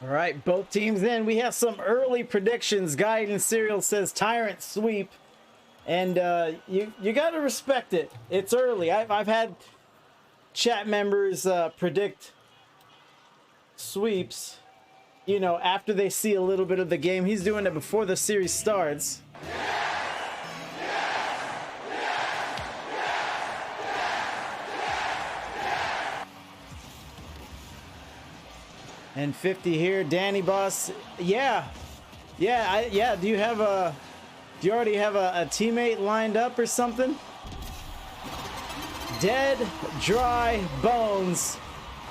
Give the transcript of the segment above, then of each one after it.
All right, both teams in. We have some early predictions. Guide and Serial says Tyrant sweep. And you got to respect it. It's early. I've had chat members predict sweeps, you know, after they see a little bit of the game. He's doing it before the series starts. And 50 here, Danny Boss. Yeah. Do you already have a teammate lined up or something? Dead Dry Bones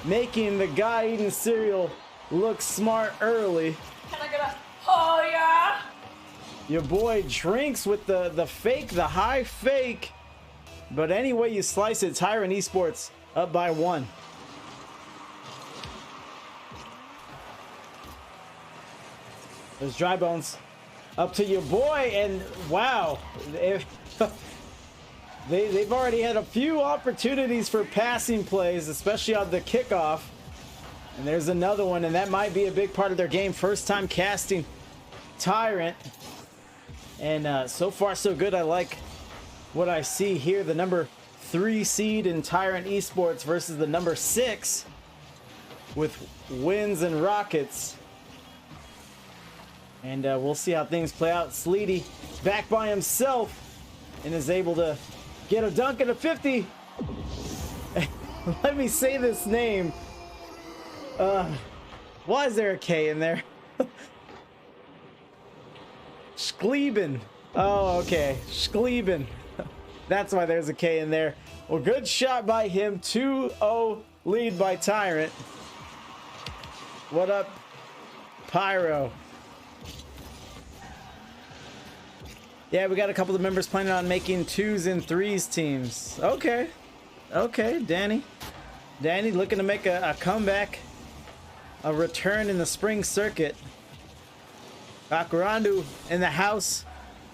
making the guy eating cereal look smart early. Can I get a oh yeah? Your boy drinks with the fake, the high fake. But any way you slice it, Tyrant Esports up by 1. There's Dry Bones. Up to your boy, and wow. They've already had a few opportunities for passing plays, especially on the kickoff. And there's another one, and that might be a big part of their game. First time casting Tyrant. And so far, so good. I like what I see here. The number 3 seed in Tyrant Esports versus the number 6 with Winds and Rockets. And we'll see how things play out. Sleety back by himself and is able to get a dunk and a 50. Let me say this name. Why is there a K in there? Schlieben. Oh, okay. Schlieben. That's why there's a K in there. Well, good shot by him. 2-0 lead by Tyrant. What up, Pyro? Yeah, we got a couple of members planning on making 2s and 3s teams. Okay. Okay, Danny. Danny looking to make a comeback. A return in the spring circuit. Akarandu in the house.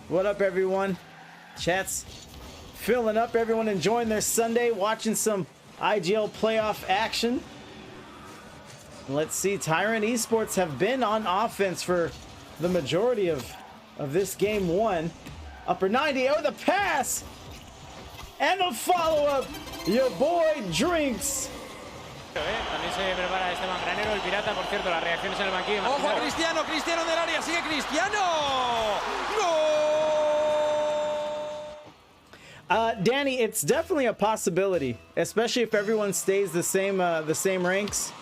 What up, everyone? Chat's filling up. Everyone enjoying their Sunday, watching some IGL playoff action. Let's see. Tyrant Esports have been on offense for the majority of this game 1. Upper 90. Oh, the pass and the follow-up. Your boy drinks. También se prepara Esteban Granero, el pirata, por cierto, las reacciones en el banquillo. Ojo, Cristiano del área, sigue Cristiano. ¡Gol! Danny, it's definitely a possibility, especially if everyone stays the same ranks.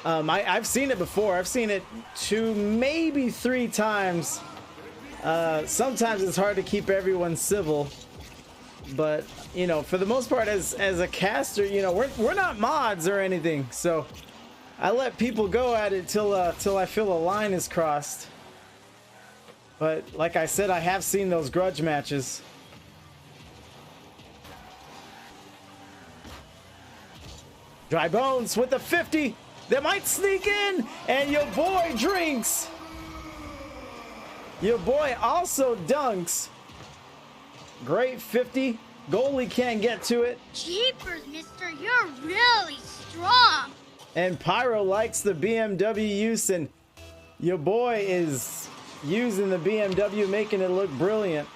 I've seen it before. I've seen it 2, maybe 3 times. Sometimes it's hard to keep everyone civil, but you know, for the most part, as a caster, you know, we're not mods or anything, so I let people go at it till I feel a line is crossed. But like I said, I have seen those grudge matches. Dry Bones with the 50. They might sneak in, and your boy drinks. Your boy also dunks. Great 50. Goalie can't get to it. Jeepers, mister, you're really strong. And Pyro likes the BMW use, and your boy is using the BMW, making it look brilliant.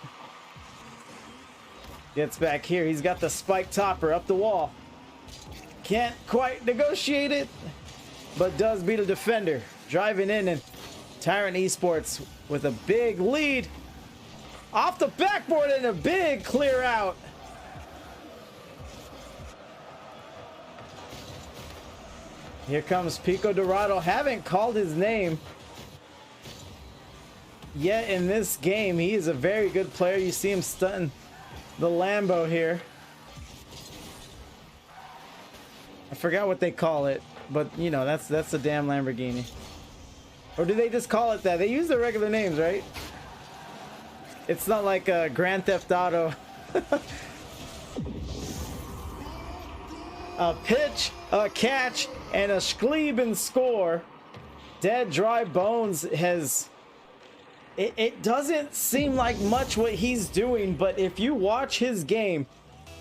Gets back here. He's got the spike topper up the wall. Can't quite negotiate it, but does beat a defender. Driving in, and Tyrant Esports with a big lead. Off the backboard and a big clear out. Here comes Pico Dorado. Haven't called his name yet in this game. He is a very good player. You see him stunting the Lambo here. I forgot what they call it, but you know, that's a damn Lamborghini. Or do they just call it that? They use their regular names, right? It's not like a Grand Theft Auto. A pitch, a catch, and a Schlieben score. Dead Dry Bones has... It doesn't seem like much what he's doing, but if you watch his game,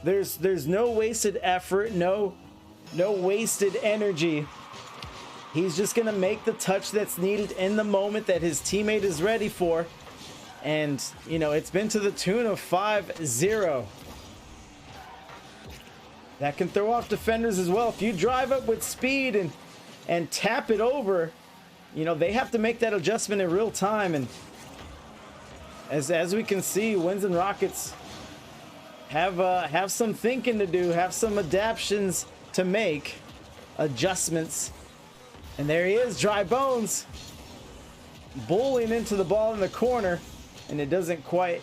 there's no wasted effort, no wasted energy. He's just going to make the touch that's needed in the moment that his teammate is ready for. And, you know, it's been to the tune of 5-0. That can throw off defenders as well. If you drive up with speed and tap it over, you know, they have to make that adjustment in real time. And as we can see, Winds and Rockets have some thinking to do, have some adaptations to make, adjustments. And there he is, Dry Bones, bowling into the ball in the corner, and it doesn't quite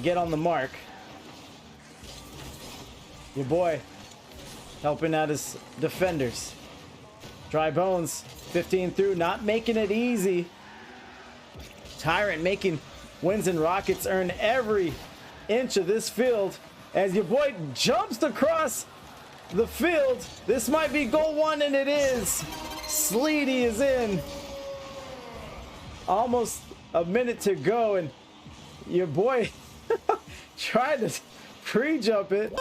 get on the mark. Your boy helping out his defenders. Dry Bones, 15 through, not making it easy. Tyrant making Winds and Rockets earn every inch of this field as your boy jumps across the field. This might be goal one, and it is. Sleety is in. Almost a minute to go, and your boy tried to pre-jump it.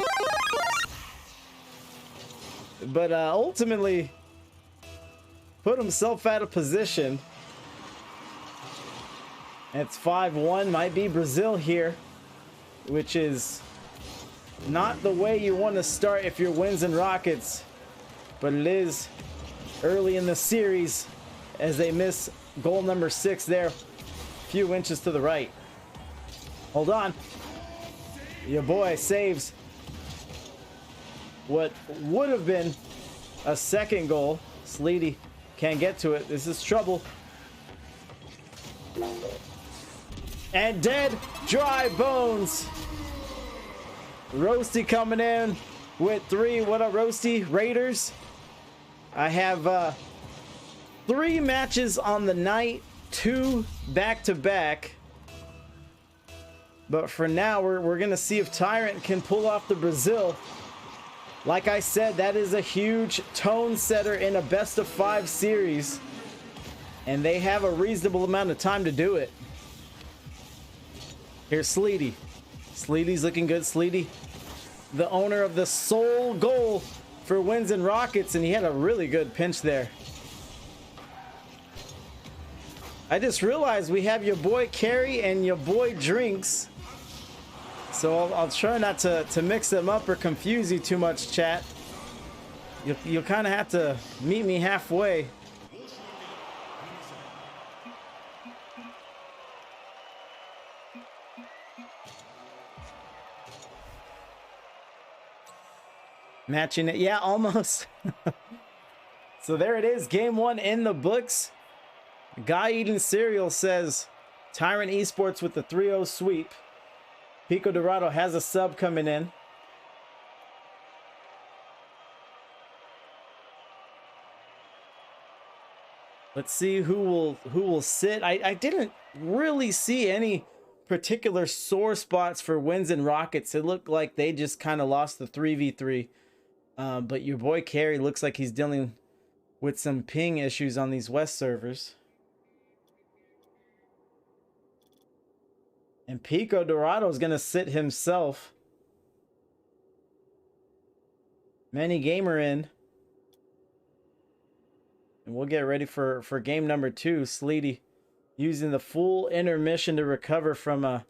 But ultimately put himself out of position. It's 5-1. Might be Brazil here, which is not the way you want to start if you're Winds and Rockets. But it is early in the series as they miss goal number 6 there. A few inches to the right. Hold on. Your boy saves what would have been a second goal. Sleety can't get to it. This is trouble. And dead, Dry Bones. Roasty coming in with 3. What up, Roasty? Raiders. I have 3 matches on the night, 2 back-to-back. But for now, we're going to see if Tyrant can pull off the Brazil. Like I said, that is a huge tone setter in a best-of-5 series. And they have a reasonable amount of time to do it. Here's Sleety. Sleety's looking good. Sleety, the owner of the sole goal for Winds and Rockets, and he had a really good pinch there. I just realized we have your boy Carry and your boy Drinks. So I'll try not to mix them up or confuse you too much, chat. You'll kind of have to meet me halfway. Matching it. Yeah, almost. So there it is. Game 1 in the books. Guy Eating Cereal says Tyrant Esports with the 3-0 sweep. Pico Dorado has a sub coming in. Let's see who will sit. I didn't really see any particular sore spots for Winds and Rockets. It looked like they just kind of lost the 3v3. But your boy Carey looks like he's dealing with some ping issues on these West servers. And Pico Dorado is going to sit himself. Manny Gamer in. And we'll get ready for game number 2. Sleety using the full intermission to recover from a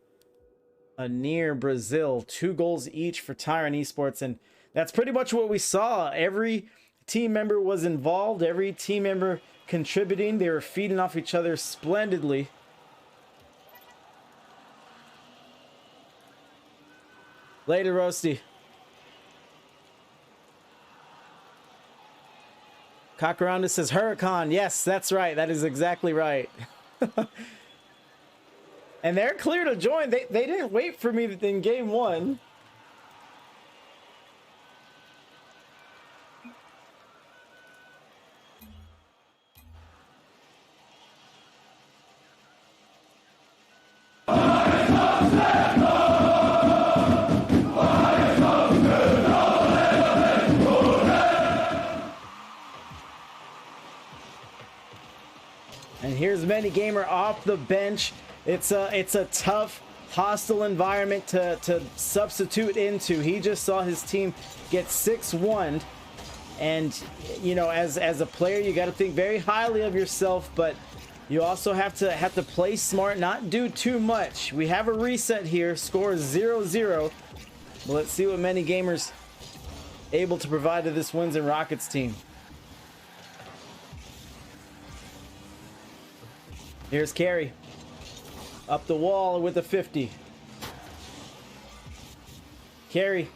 near Brazil. 2 goals each for Tyrant Esports. And that's pretty much what we saw. Every team member was involved. Every team member contributing. They were feeding off each other splendidly. Later, Roasty. Kakaranda says Huracan. Yes, that's right. That is exactly right. And they're clear to join. They didn't wait for me in game 1. And here's Manny Gamer off the bench. It's a tough, hostile environment to substitute into. He just saw his team get 6-1. And you know, as a player, you got to think very highly of yourself, but you also have to play smart, not do too much. We have a reset here. Score is 0-0. But let's see what many gamers able to provide to this Winds and Rockets team. Here's Carey up the wall with a 50. Carey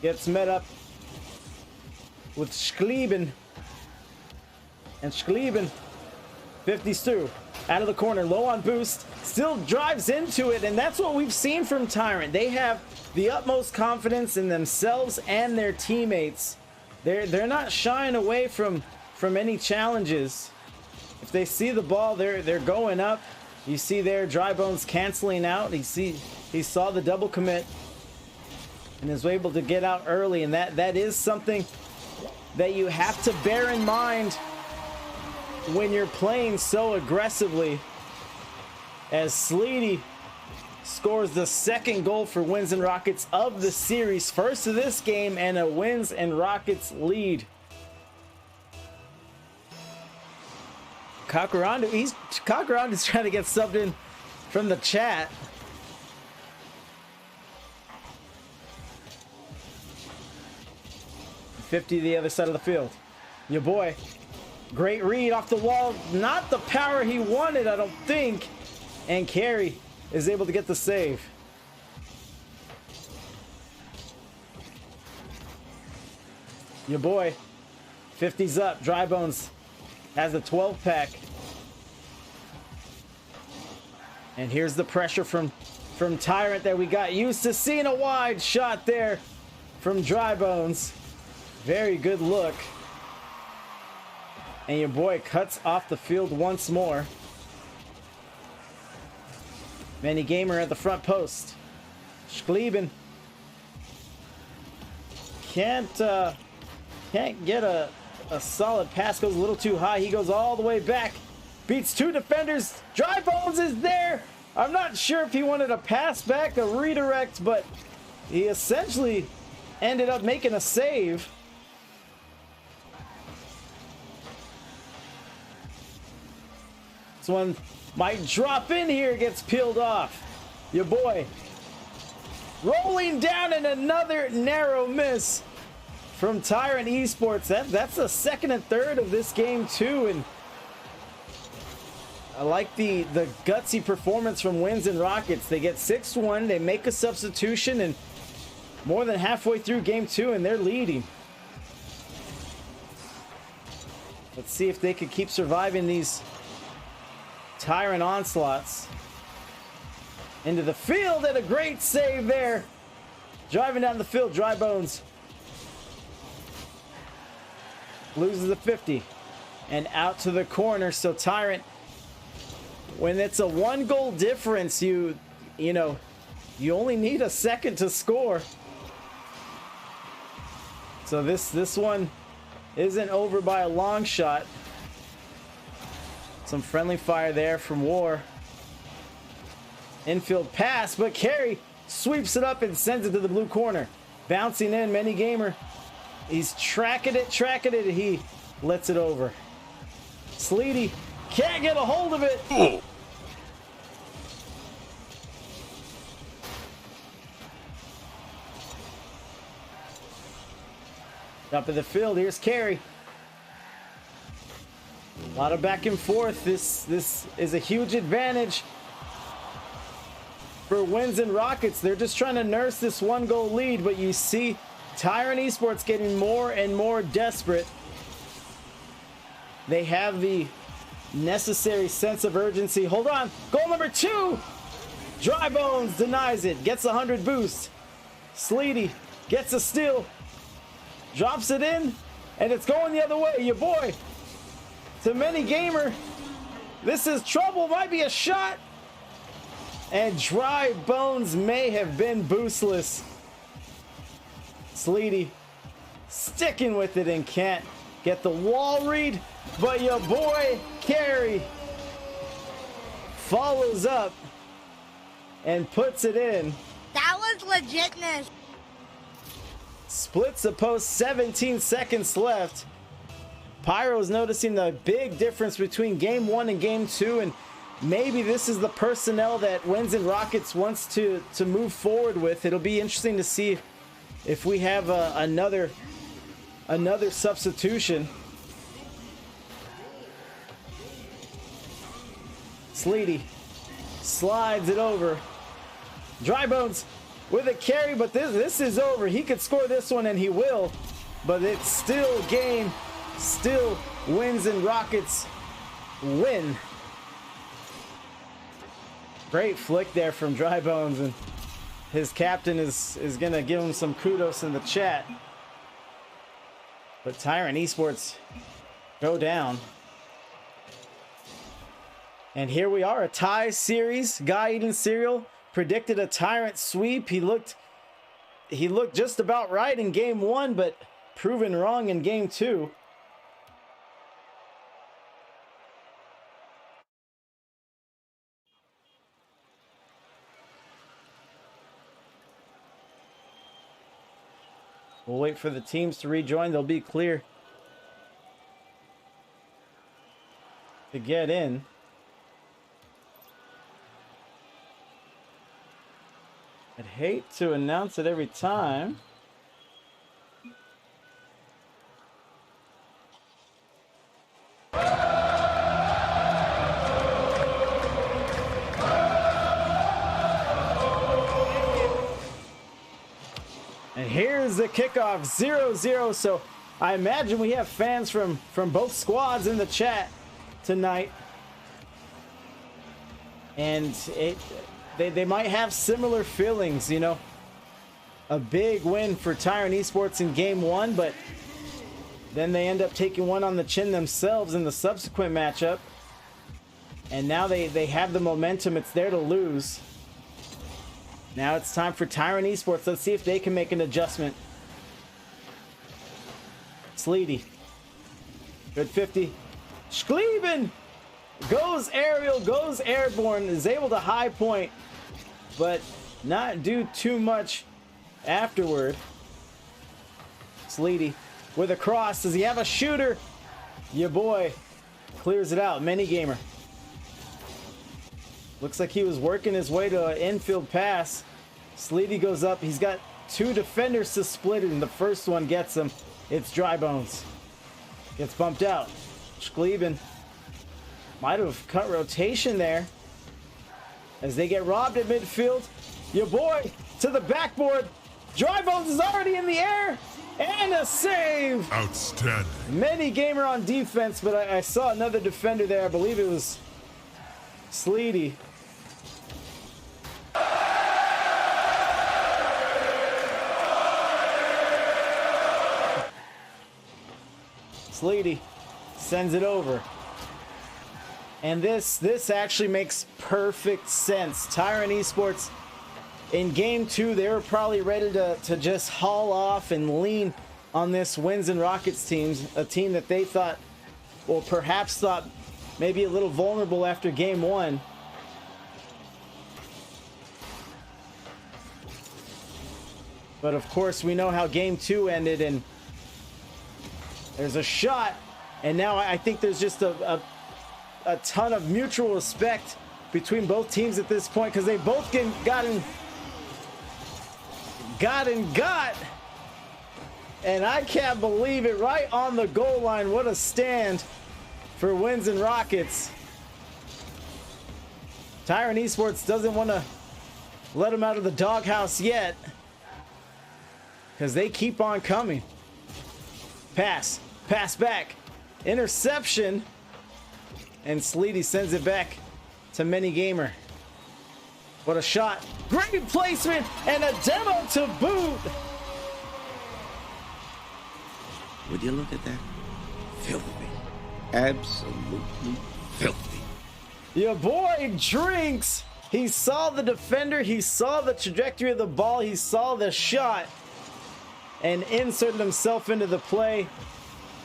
gets met up with Schlieben, and Schlieben 50s through out of the corner, low on boost, still drives into it, and that's what we've seen from Tyrant. They have the utmost confidence in themselves and their teammates. They're not shying away from any challenges. If they see the ball, they're going up. You see there Dry Bones canceling out. He saw the double commit and is able to get out early, and that is something that you have to bear in mind when you're playing so aggressively. As Sleety scores the second goal for Winds and Rockets of the series, first of this game, and a Winds and Rockets lead. Kakarandu's trying to get subbed in from the chat. $50 the other side of the field. Your boy, great read off the wall, not the power he wanted, I don't think, and Carey is able to get the save. Your boy, 50's up. Dry Bones has a 12 pack, and here's the pressure from Tyrant that we got used to seeing. A wide shot there from Dry Bones. Very good look. And your boy cuts off the field once more. Manny Gamer at the front post. Schlieben can't get a solid pass. Goes a little too high. He goes all the way back. Beats two defenders. Dry Bones is there. I'm not sure if he wanted a pass back, a redirect, but he essentially ended up making a save. This one might drop in here, gets peeled off. Your boy rolling down, and another narrow miss from Tyrant Esports. That's the second and third of this game too, and I like the gutsy performance from Winds and Rockets. They get 6-1, they make a substitution, and more than halfway through game two, and they're leading. Let's see if they could keep surviving these Tyrant onslaughts. Into the field, and a great save there. Driving down the field, Dry Bones loses the 50 and out to the corner. So Tyrant, when it's a 1-goal difference, you know you only need a second to score. So this one isn't over by a long shot. Some friendly fire there from War. Infield pass, but Carey sweeps it up and sends it to the blue corner. Bouncing in, Manny Gamer. He's tracking it. He lets it over. Sleety can't get a hold of it. Up in the field, here's Carey. A lot of back and forth. This is a huge advantage for Winds and Rockets. They're just trying to nurse this 1-goal lead, but you see Tyrant Esports getting more and more desperate. They have the necessary sense of urgency. Hold on. Goal number 2. Dry Bones denies it. Gets a 100 boost. Sleety gets a steal. Drops it in, and it's going the other way. Your boy, to Manny Gamer. This is trouble. Might be a shot. And Dry Bones may have been boostless. Sleety sticking with it and can't get the wall read. But your boy, Carey, follows up and puts it in. That was legitness. Splits the post, 17 seconds left. Pyro's noticing the big difference between game 1 and game 2, and maybe this is the personnel that Winds and Rockets wants to move forward with. It'll be interesting to see if we have another substitution. Sleety slides it over. Drybones with a carry, but this is over. He could score this one, and he will, but it's still game. Still Winds and Rockets win. Great flick there from Drybones, and his captain is gonna give him some kudos in the chat. But Tyrant Esports go down. And here we are, a tie series. Guy eating cereal predicted a Tyrant sweep. He looked just about right in game 1, but proven wrong in game 2. We'll wait for the teams to rejoin. They'll be clear to get in. I'd hate to announce it every time. And here's the kickoff, 0-0. So I imagine we have fans from both squads in the chat tonight. And they might have similar feelings, you know. A big win for Tyrant Esports in game 1, but then they end up taking one on the chin themselves in the subsequent matchup. And now they have the momentum. It's there to lose. Now it's time for Tyrant Esports. Let's see if they can make an adjustment. Sleety. Good 50. Schlieben goes aerial, goes airborne, is able to high point, but not do too much afterward. Sleety with a cross. Does he have a shooter? Your boy clears it out. Mini gamer. Looks like he was working his way to an infield pass. Sleety goes up. He's got 2 defenders to split it, and the first one gets him. It's Drybones. Gets bumped out. Schlieben might have cut rotation there as they get robbed at midfield. Your boy to the backboard. Drybones is already in the air, and a save. Outstanding. Many gamer on defense, but I saw another defender there. I believe it was Sleety. Sleety sends it over. And this actually makes perfect sense. Tyrant Esports in game 2, they were probably ready to just haul off and lean on this Winds and Rockets teams, a team that they thought, or perhaps thought maybe a little vulnerable after game 1. But of course we know how game 2 ended, and there's a shot, and now I think there's just a ton of mutual respect between both teams at this point, because they both got, and I can't believe it, right on the goal line. What a stand for Winds and Rockets. Tyrant Esports doesn't want to let them out of the doghouse yet, because they keep on coming. Pass back, interception, and Sleety sends it back to Mini Gamer. What a shot, great placement, and a demo to boot. Would you look at that? Filthy. Absolutely filthy. Your boy drinks. He saw the defender, he saw the trajectory of the ball, he saw the shot, and inserted himself into the play.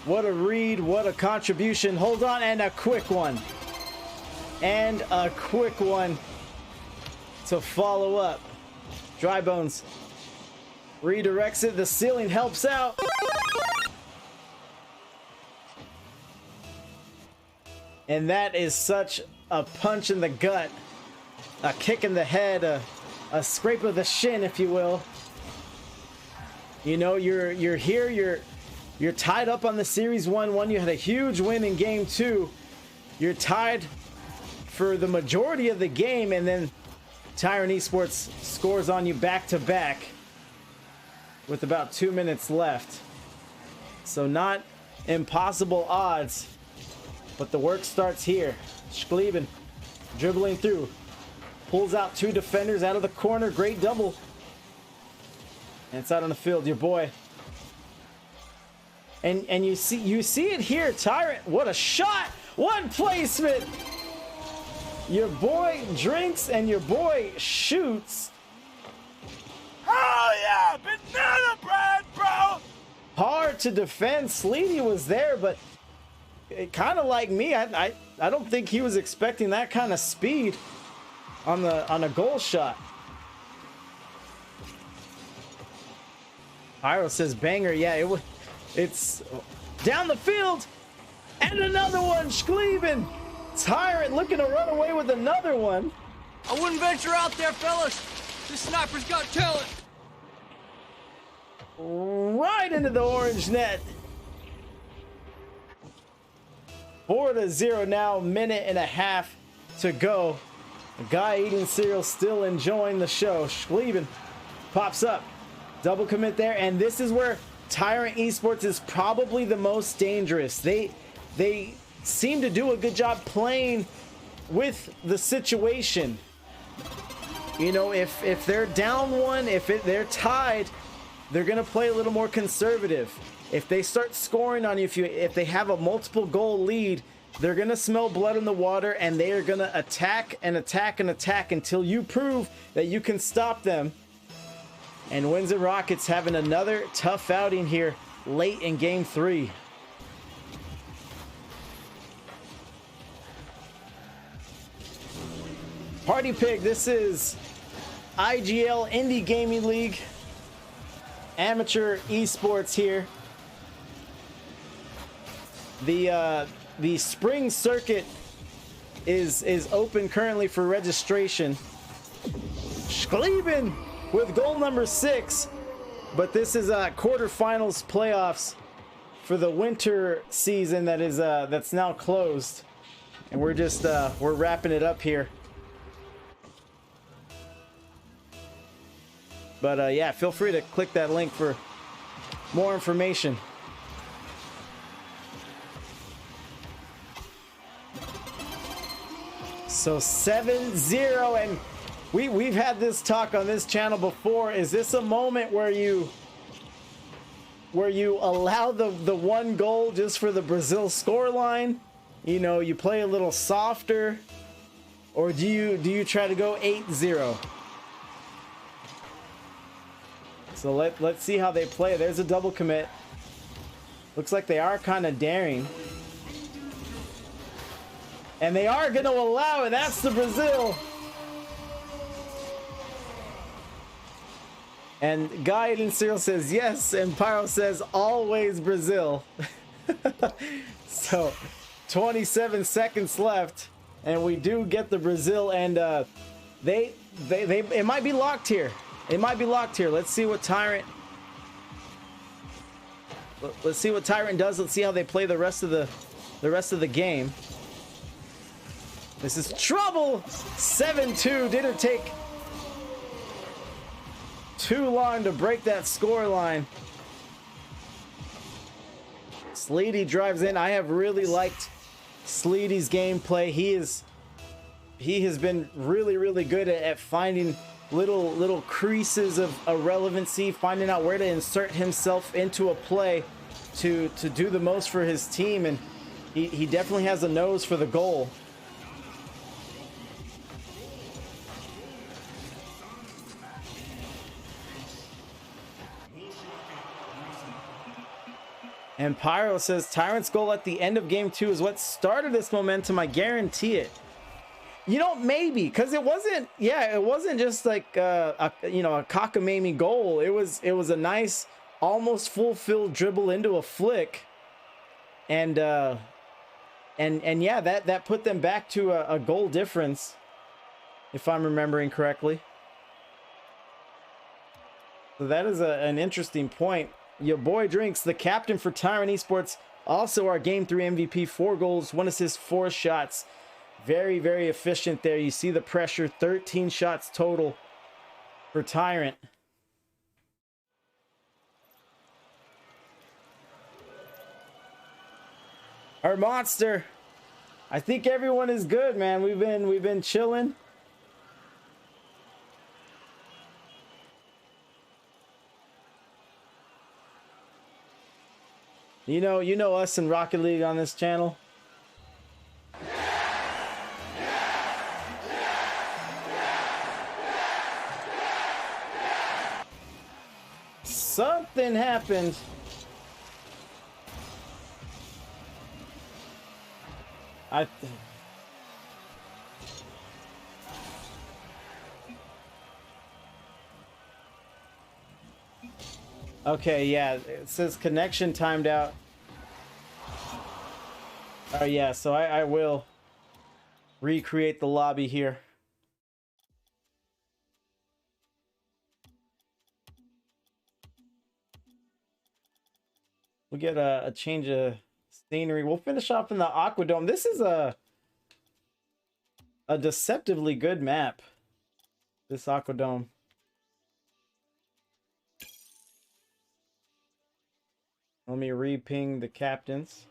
What a read, what a contribution. Hold on, and a quick one. And a quick one to follow up. Drybones Redirects it. The ceiling helps out. And that is such a punch in the gut. A kick in the head. A scrape of the shin, if you will. You know, you're here. You're tied up on the series 1-1. You had a huge win in game 2. You're tied for the majority of the game, and then Tyrant Esports scores on you back to back with about 2 minutes left. So not impossible odds, but the work starts here. Schlieben dribbling through, pulls out 2 defenders out of the corner. Great double. And it's out on the field, your boy. And you see it here, Tyrant. What a shot! What placement! Your boy drinks and your boy shoots. Oh yeah, banana bread, bro! Hard to defend. Sleety was there, but kind of like me, I don't think he was expecting that kind of speed on a goal shot. Pyro says banger. Yeah, it's down the field, and another one. Schlieben. Tyrant looking to run away with another one. I wouldn't venture out there, fellas. This sniper's got talent. Right into the orange net. 4-0 now, minute and a half to go. The guy eating cereal still enjoying the show. Schlieben pops up. Double commit there, and this is where Tyrant Esports is probably the most dangerous. They seem to do a good job playing with the situation. You know, if they're down one, they're tied, they're gonna play a little more conservative. If they start scoring on you, if they have a multiple goal lead, they're gonna smell blood in the water, and they are gonna attack and attack and attack until you prove that you can stop them. And Windsor Rockets having another tough outing here late in game 3. Party Pig, this is IGL Indy Gaming League. Amateur esports here. The spring circuit is open currently for registration. Schlieben with goal number 6, but this is quarterfinals playoffs for the winter season that's now closed, and we're just we're wrapping it up here. But yeah, feel free to click that link for more information. So 7-0, and we've had this talk on this channel before. Is this a moment where you allow the one goal just for the Brazil scoreline? You know, you play a little softer, or do you try to go 8-0? So let's see how they play. There's a double commit. Looks like they are kind of daring. And they are going to allow it. That's the Brazil. And Guy in Cyril says yes, and Pyro says always Brazil. So 27 seconds left, and we do get the Brazil, and it might be locked here. It might be locked here. Let's see what Tyrant. Let's see what Tyrant does. Let's see how they play the rest of the game. This is trouble. 7-2. Didn't take too long to break that score line. Sleety drives in. I have really liked Sleety's gameplay. He has been really good at finding little creases of irrelevancy, finding out where to insert himself into a play to do the most for his team, and he definitely has a nose for the goal. And Pyro says Tyrant's goal at the end of game 2 is what started this momentum. I guarantee it. You know, maybe because it wasn't. Yeah, it wasn't just like a cockamamie goal. It was a nice, almost fulfilled dribble into a flick, and yeah, that put them back to a goal difference, if I'm remembering correctly. So that is an interesting point. Your boy Drinks, the captain for Tyrant Esports, also our Game 3 MVP, 4 goals, 1 assist, 4 shots. Very, very efficient there. You see the pressure, 13 shots total for Tyrant. Our monster. I think everyone is good, man. We've been chilling. You know us in Rocket League on this channel. Something happened. Okay, yeah, it says connection timed out. Oh yeah, so I will recreate the lobby here. We'll get a change of scenery. We'll finish off in the Aquadome. This is a deceptively good map, this Aquadome. Let me re-ping the captains.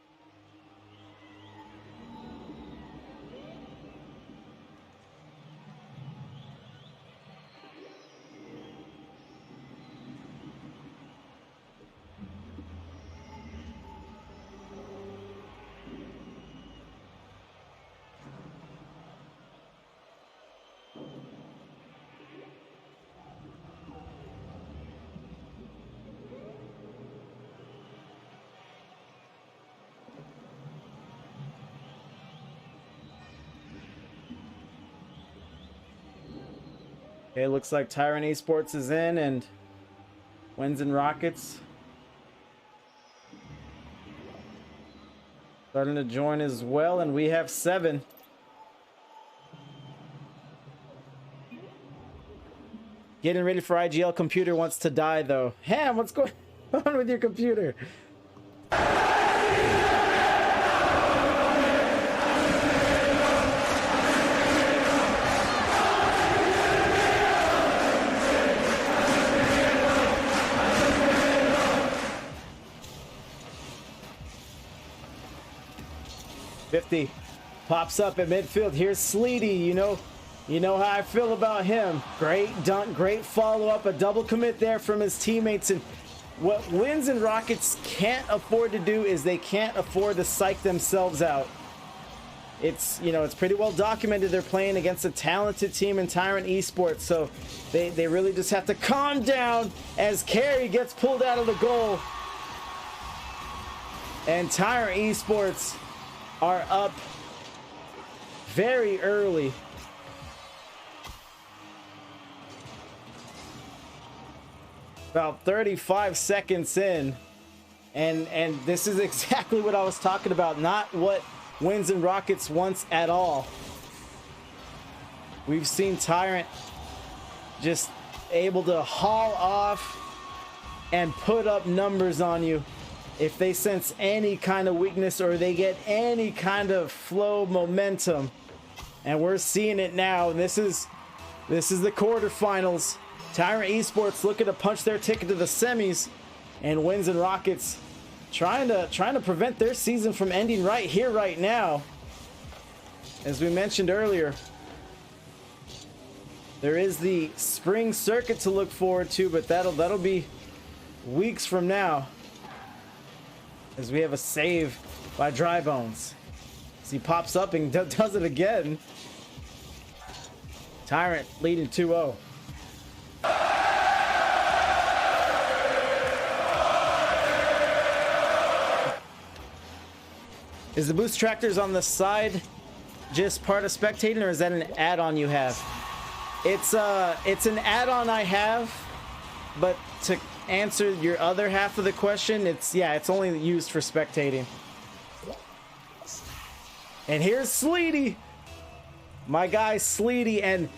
Okay, looks like Tyrant Esports is in, and Winds and Rockets starting to join as well, and we have 7. Getting ready for IGL. Computer wants to die though. Ham, what's going on with your computer? 50 pops up at midfield. Here's Sleety. You know how I feel about him. Great dunk, great follow-up, a double commit there from his teammates. And what Winds and Rockets can't afford to do is they can't afford to psych themselves out. It's pretty well documented they're playing against a talented team in Tyrant Esports, so they really just have to calm down as Carey gets pulled out of the goal. And Tyrant Esports are up very early. About 35 seconds in, and this is exactly what I was talking about, not what Winds and Rockets wants at all. We've seen Tyrant just able to haul off and put up numbers on you if they sense any kind of weakness or they get any kind of flow momentum. And we're seeing it now. This is the quarterfinals. Tyrant Esports looking to punch their ticket to the semis, and Winds and Rockets trying to prevent their season from ending right here, right now. As we mentioned earlier, there is the spring circuit to look forward to, but that'll be weeks from now, as we have a save by Dry Bones. As he pops up and does it again. Tyrant leading 2-0. Is the boost tractors on the side just part of spectating, or is that an add-on you have? It's an add-on I have, but to answer your other half of the question, it's only used for spectating. And here's Sleety, my guy Sleety, and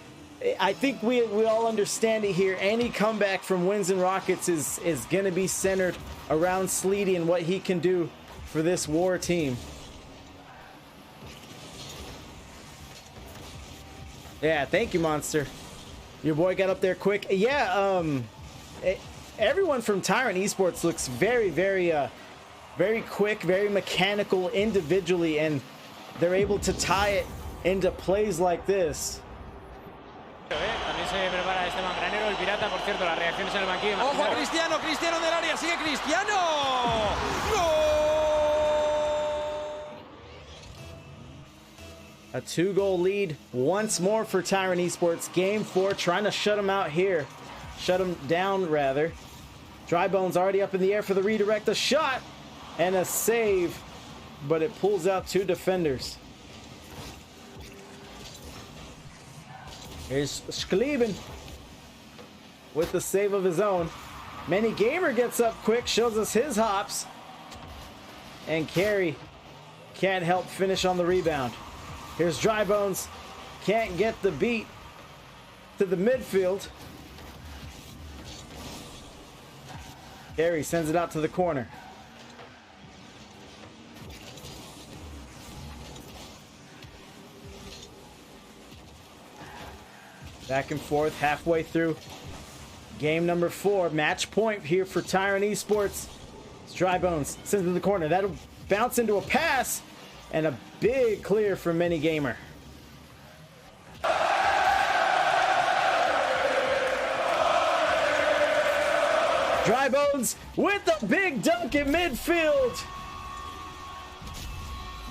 I think we all understand it here. Any comeback from Wins and Rockets is gonna be centered around Sleety and what he can do for this war team. Yeah, thank you, Monster. Your boy got up there quick. Yeah, everyone from Tyrant Esports looks very, very, very quick, very mechanical individually, and they're able to tie it into plays like this. También se prepara Esteban Granero, el pirata, por cierto, las reacciones en el banquillo. Ojo, Cristiano, Cristiano del área, sigue Cristiano. ¡Gol! A 2-goal lead once more for Tyrant Esports. Game 4, trying to shut him out here. Shut him down, rather. Drybones already up in the air for the redirect. A shot and a save, but it pulls out 2 defenders. Here's Schlieben with the save of his own. Many Gamer gets up quick, shows us his hops. And Carey can't help finish on the rebound. Here's Drybones. Can't get the beat to the midfield. Carey sends it out to the corner. Back and forth, halfway through game number 4. Match point here for Tyrant Esports. It's Drybones, sends it to the corner. That'll bounce into a pass, and a big clear from Mini Gamer. Drybones with a big dunk in midfield.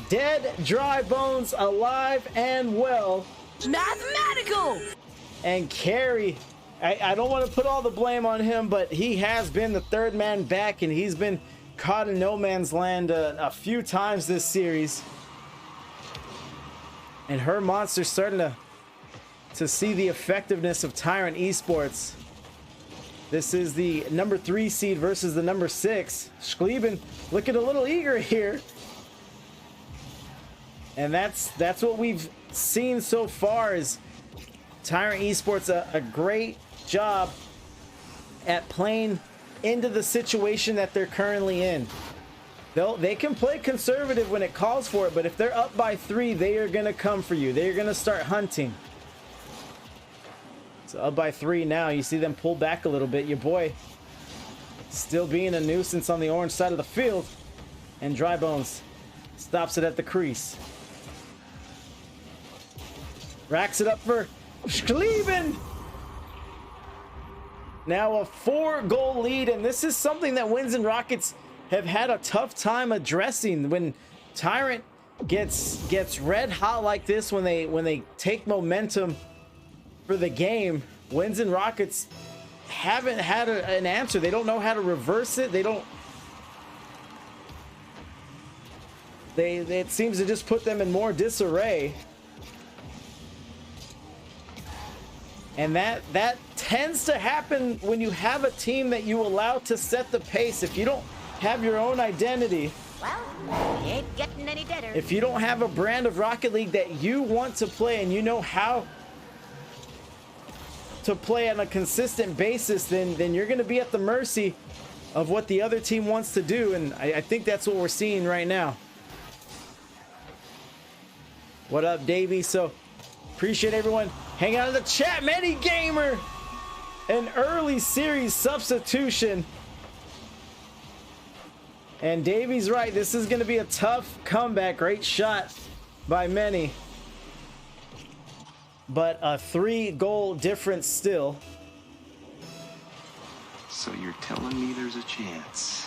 Dead Drybones alive and well. Mathematical! And Carey, I don't want to put all the blame on him, but he has been the third man back, and he's been caught in no man's land a few times this series. And her monster's starting to see the effectiveness of Tyrant Esports. This is the number 3 seed versus the number 6. Schlieben looking a little eager here. And that's what we've seen so far, is Tyrant Esports a great job at playing into the situation that they're currently in. They can play conservative when it calls for it, but if they're up by 3, they are going to come for you. They're going to start hunting. So up by 3 now. You see them pull back a little bit. Your boy still being a nuisance on the orange side of the field. And Drybones stops it at the crease. Racks it up for Schlieben. Now a 4-goal lead, and this is something that Wins and Rockets have had a tough time addressing. When Tyrant gets red hot like this, when they take momentum for the game, Wins and Rockets haven't had an answer. They don't know how to reverse it. It seems to just put them in more disarray. And that tends to happen when you have a team that you allow to set the pace. If you don't have your own identity, well, we ain't getting any better. If you don't have a brand of Rocket League that you want to play and you know how to play on a consistent basis, then you're going to be at the mercy of what the other team wants to do. And I think that's what we're seeing right now. What up, Davey? So appreciate everyone hanging out in the chat. Many Gamer, an early series substitution. And Davey's right. This is going to be a tough comeback. Great shot by Many. But a 3-goal difference still. So you're telling me there's a chance?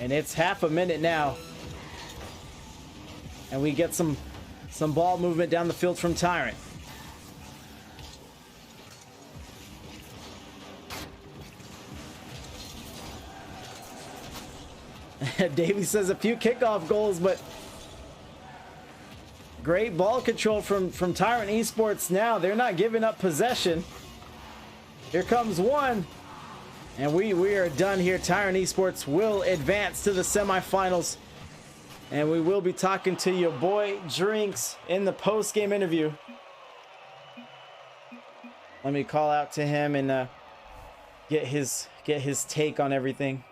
And it's half a minute now. And we get some ball movement down the field from Tyrant. Davey says a few kickoff goals, but great ball control from Tyrant Esports now. They're not giving up possession. Here comes one. And we are done here. Tyrant Esports will advance to the semifinals. And we will be talking to your boy Drinks in the post-game interview. Let me call out to him and get his take on everything.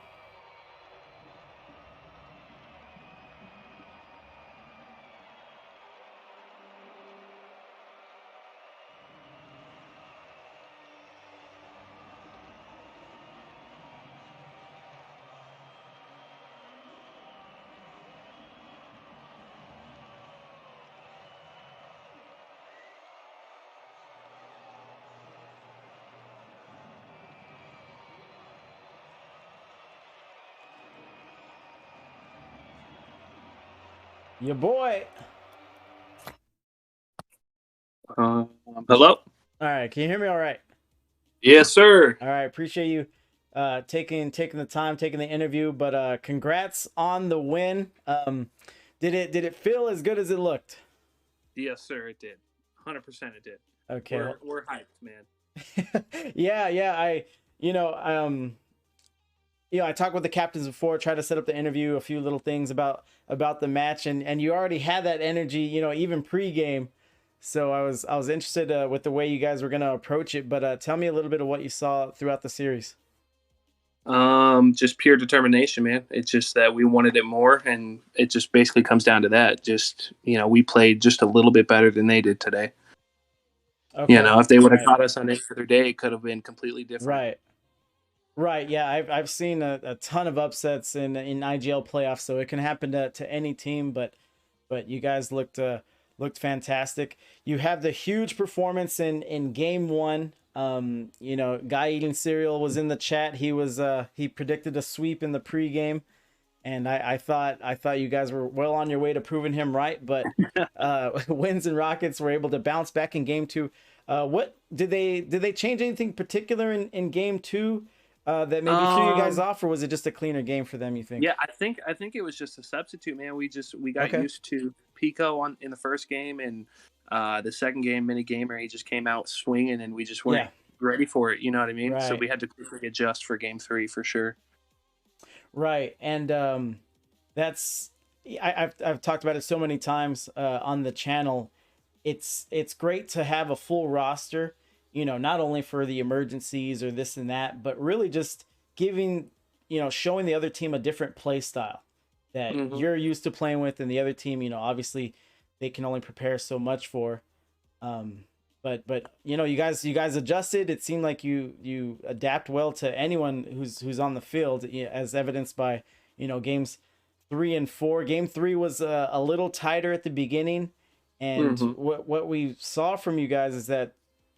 Your boy. Hello? All right, can you hear me all right? Yes, sir. All right, appreciate you taking the time, taking the interview, but congrats on the win. Did it feel as good as it looked? Yes, sir, it did. 100% it did. Okay. We're hyped, man. yeah, I talked with the captains before, tried to set up the interview, a few little things about the match, and you already had that energy, even pre-game. So I was interested with the way you guys were going to approach it, but tell me a little bit of what you saw throughout the series. Just pure determination, man. It's just that we wanted it more, and it just basically comes down to that. Just, we played just a little bit better than they did today. Okay. If they would have caught us on any other day, it could have been completely different. Right. Yeah, I've seen a ton of upsets in IGL playoffs, so it can happen to any team. But you guys looked fantastic. You have the huge performance in game one. Guy eating cereal was in the chat. He predicted a sweep in the pregame, and I thought you guys were well on your way to proving him right. But Winds and Rockets were able to bounce back in game two. What did they change anything particular in game two? That maybe threw you guys off, or was it just a cleaner game for them, you think? Yeah, I think it was just a substitute, man. We got used to Pico in the first game, and the second game, Mini Gamer, he just came out swinging, and we just weren't ready for it. You know what I mean? Right. So we had to quickly adjust for game three for sure. Right, and I've talked about it so many times on the channel. It's great to have a full roster. Not only for the emergencies or this and that, but really just giving, showing the other team a different play style that you're used to playing with, and the other team, obviously they can only prepare so much for. But you guys adjusted. It seemed like you adapt well to anyone who's on the field, as evidenced by, games 3 and 4. Game 3 was a little tighter at the beginning, and what we saw from you guys is that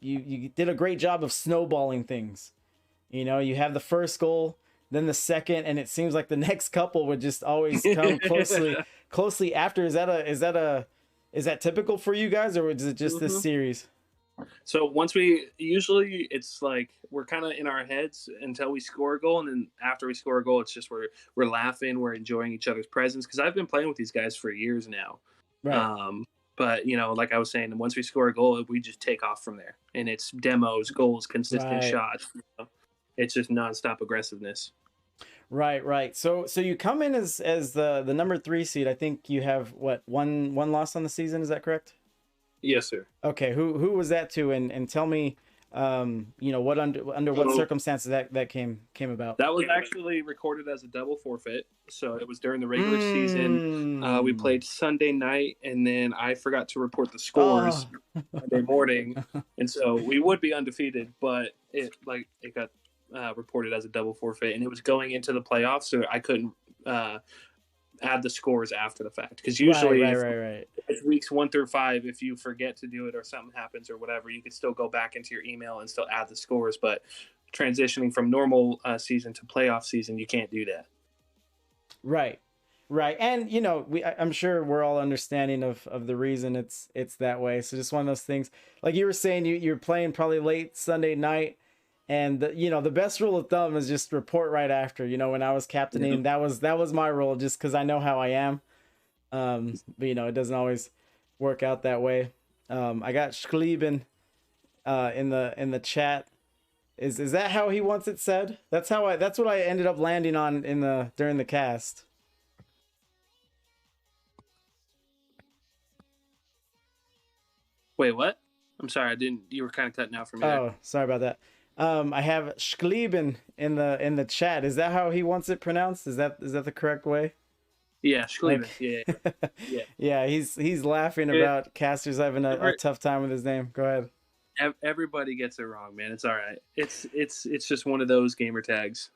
you did a great job of snowballing things. You have the first goal, then the second, and it seems like the next couple would just always come closely after. Is that typical for you guys, or is it just this series? So usually it's like we're kind of in our heads until we score a goal, and then after we score a goal, it's just we're laughing, we're enjoying each other's presence, because I've been playing with these guys for years now. Right. But, like I was saying, once we score a goal, we just take off from there. And it's demos, goals, consistent shots. It's just nonstop aggressiveness. Right. So you come in as the number 3 seed. I think you have, one loss on the season. Is that correct? Yes, sir. Okay. Who was that to? And tell me, what under what circumstances that came about. That was actually recorded as a double forfeit. So it was during the regular season. We played Sunday night, and then I forgot to report the scores Monday morning, and so we would be undefeated, but it got reported as a double forfeit, and it was going into the playoffs, so I couldn't add the scores after the fact, because usually it's weeks 1 through 5. If you forget to do it or something happens or whatever, you could still go back into your email and still add the scores. But transitioning from normal season to playoff season, you can't do that. Right. And I'm sure we're all understanding of the reason it's that way. So just one of those things, like you were saying, you're playing probably late Sunday night, And the best rule of thumb is just report right after. When I was captaining, that was my rule, just because I know how I am. But it doesn't always work out that way. I got Schlieben in the chat. Is that how he wants it said? That's what I ended up landing on during the cast. Wait, what? I'm sorry, you were kind of cutting out for me. Oh, sorry about that. I have Schlieben in the chat. Is that how he wants it pronounced? Is that the correct way? Yeah, Schlieben. Yeah. Yeah, he's laughing about casters having a tough time with his name. Go ahead. Everybody gets it wrong, man. It's all right. It's just one of those gamer tags.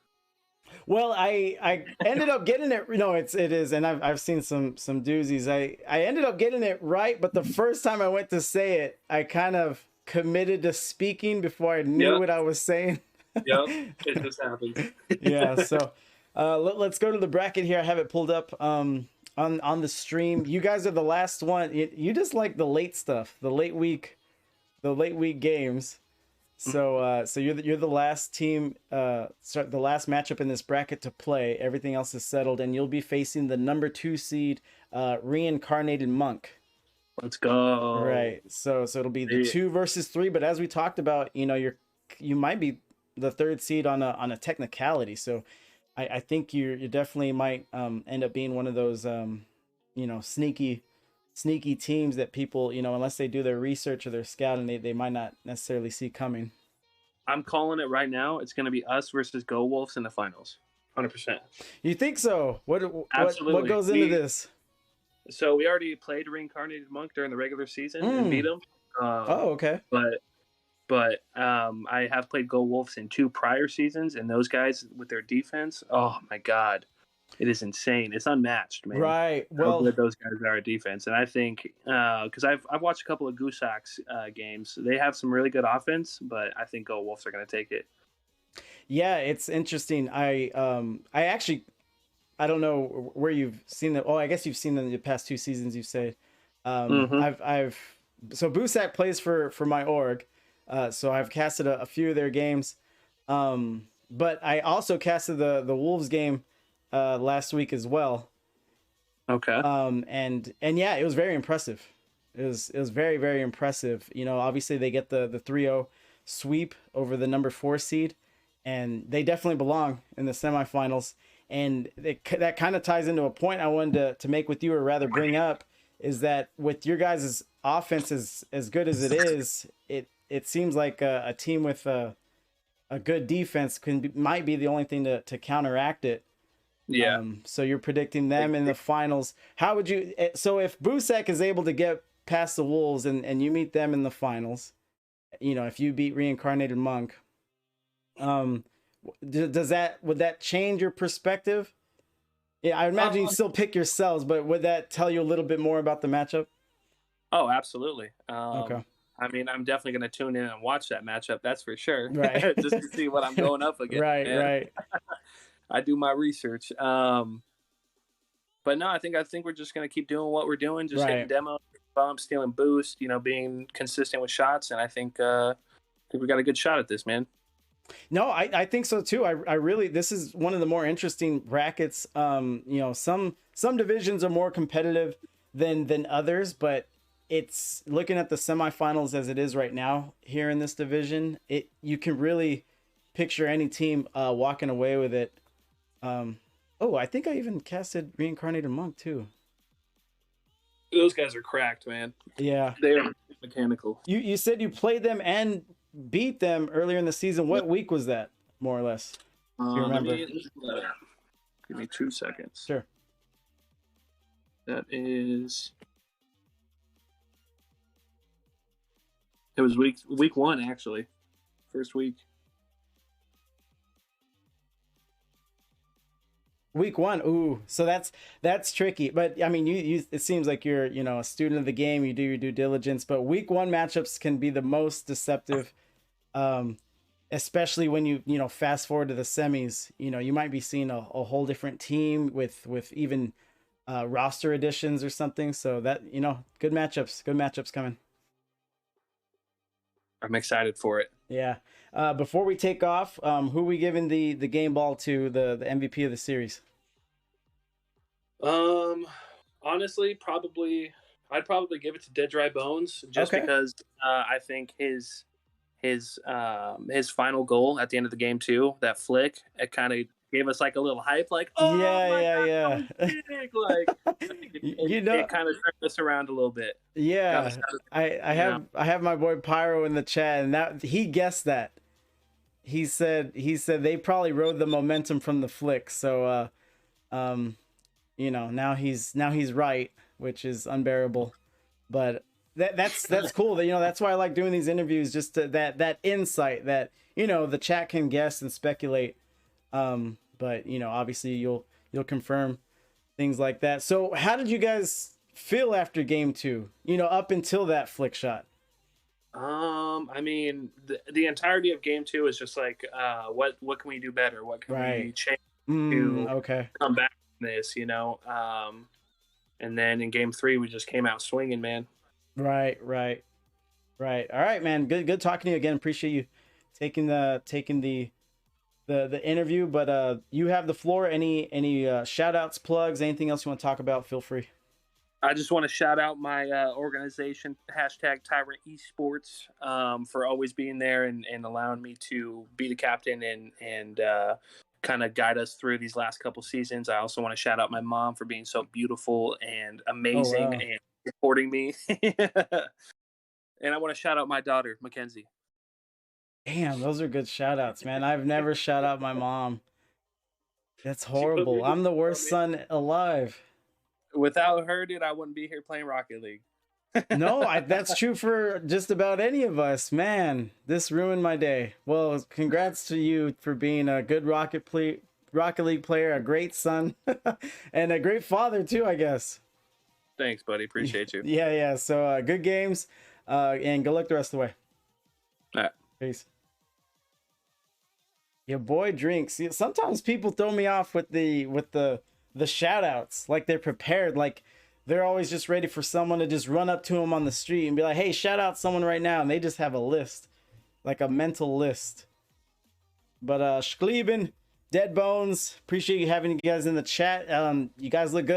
Well, I ended up getting it. No, it is, and I've seen some doozies. I ended up getting it right, but the first time I went to say it, I kind of committed to speaking before I knew what I was saying. Yep, it just happens. Yeah, so let's go to the bracket here. I have it pulled up on the stream. You guys are the last one. You just like the late stuff, the late week games. So you're the last team, the last matchup in this bracket to play. Everything else is settled, and you'll be facing the number 2 seed, Reincarnated Monk. Let's go. Right. So it'll be the 2 versus 3. But as we talked about, you might be the 3rd seed on a technicality. So I think you definitely might end up being one of those sneaky teams that people, unless they do their research or their scouting, they might not necessarily see coming. I'm calling it right now. It's going to be us versus Go Wolves in the finals. 100%. You think so? What goes into this? So we already played Reincarnated Monk during the regular season and beat them. Okay. But I have played Go Wolves in 2 prior seasons, and those guys with their defense, oh my God. It is insane. It's unmatched, man. Right. Well, how good those guys are at defense, and I think because I've watched a couple of Goosaks games, they have some really good offense, but I think Go Wolves are going to take it. Yeah, it's interesting. I actually don't know where you've seen them. Oh, I guess you've seen them in the past 2 seasons. You say, so Goosak plays for my org, so I've casted a few of their games, but I also casted the Wolves game last week as well. Okay. And yeah, it was very impressive. It was very, very impressive. Obviously they get the 3-0 sweep over the number 4 seed, and they definitely belong in the semifinals. And that kind of ties into a point I wanted to make with you, or rather bring up, is that with your guys' offense as good as it is, it seems like a team with a good defense might be the only thing to counteract it. Yeah. So you're predicting them in the finals. How would you? So if Goosak is able to get past the Wolves and you meet them in the finals, if you beat Reincarnated Monk, would that change your perspective? Yeah, I imagine you still pick yourselves, but would that tell you a little bit more about the matchup? Oh, absolutely. Okay. I mean, I'm definitely going to tune in and watch that matchup. That's for sure. Right. Just to see what I'm going up against. Right. I do my research. But no, I think we're just going to keep doing what we're doing, just hitting demos, bumps, stealing boost, being consistent with shots. And I think we got a good shot at this, man. No, I think so too. I really, this is one of the more interesting brackets. Some divisions are more competitive than others, but it's looking at the semifinals as it is right now here in this division. You can really picture any team walking away with it. I think I even casted Reincarnated Monk too. Those guys are cracked, man. Yeah, they are mechanical. You said you played them and beat them earlier in the season. What week was that, more or less? Do you remember? Give me 2 seconds. Sure. It was week 1, actually. First week. Week 1. Ooh, so that's tricky. But I mean, you it seems like you're a student of the game. You do your due diligence. But week 1 matchups can be the most deceptive, especially when you fast forward to the semis. You might be seeing a whole different team with even roster additions or something. So that good matchups coming. I'm excited for it. Yeah. Before we take off, who are we giving the game ball to, the MVP of the series? Honestly, I'd probably give it to Dead Dry Bones just because I think his final goal at the end of the game too, that flick, it kind of gave us like a little hype, like, oh my God, that was big. Like, I think it kind of turned us around a little bit. Yeah, I have my boy Pyro in the chat, and that he guessed that. He said they probably rode the momentum from the flick. So you know, now he's right, which is unbearable. But that's cool. That, you know, that's why I like doing these interviews, just that insight that, you know, the chat can guess and speculate. But you know, obviously you'll confirm things like that. So how did you guys feel after game 2? You know, up until that flick shot. I mean, the entirety of game 2 is just like, what can we do better? What can we change to come back from this? You know, and then in game 3 we just came out swinging, man. Right. All right, man. Good talking to you again. Appreciate you taking the interview. But you have the floor. Any shout outs, plugs, anything else you want to talk about? Feel free. I just want to shout out my organization, #Tyrant Esports, for always being there and allowing me to be the captain and kind of guide us through these last couple seasons. I also want to shout out my mom for being so beautiful and amazing and supporting me. And I want to shout out my daughter, Mackenzie. Damn, those are good shout outs, man. I've never shout out my mom. That's horrible. I'm the worst son alive. Without her, dude, I wouldn't be here playing Rocket League. No, that's true for just about any of us, man. This ruined my day. Well, congrats to you for being a good Rocket League player, a great son, and a great father too, I guess. Thanks, buddy. Appreciate you. Yeah. So good games, and good luck the rest of the way. All right. Peace. Your boy drinks. See, sometimes people throw me off with the shout outs, like they're prepared, like they're always just ready for someone to just run up to them on the street and be like, hey, shout out someone right now, and they just have a list, like a mental list. But Schlieben, Dead Bones, appreciate you having you guys in the chat. You guys look good.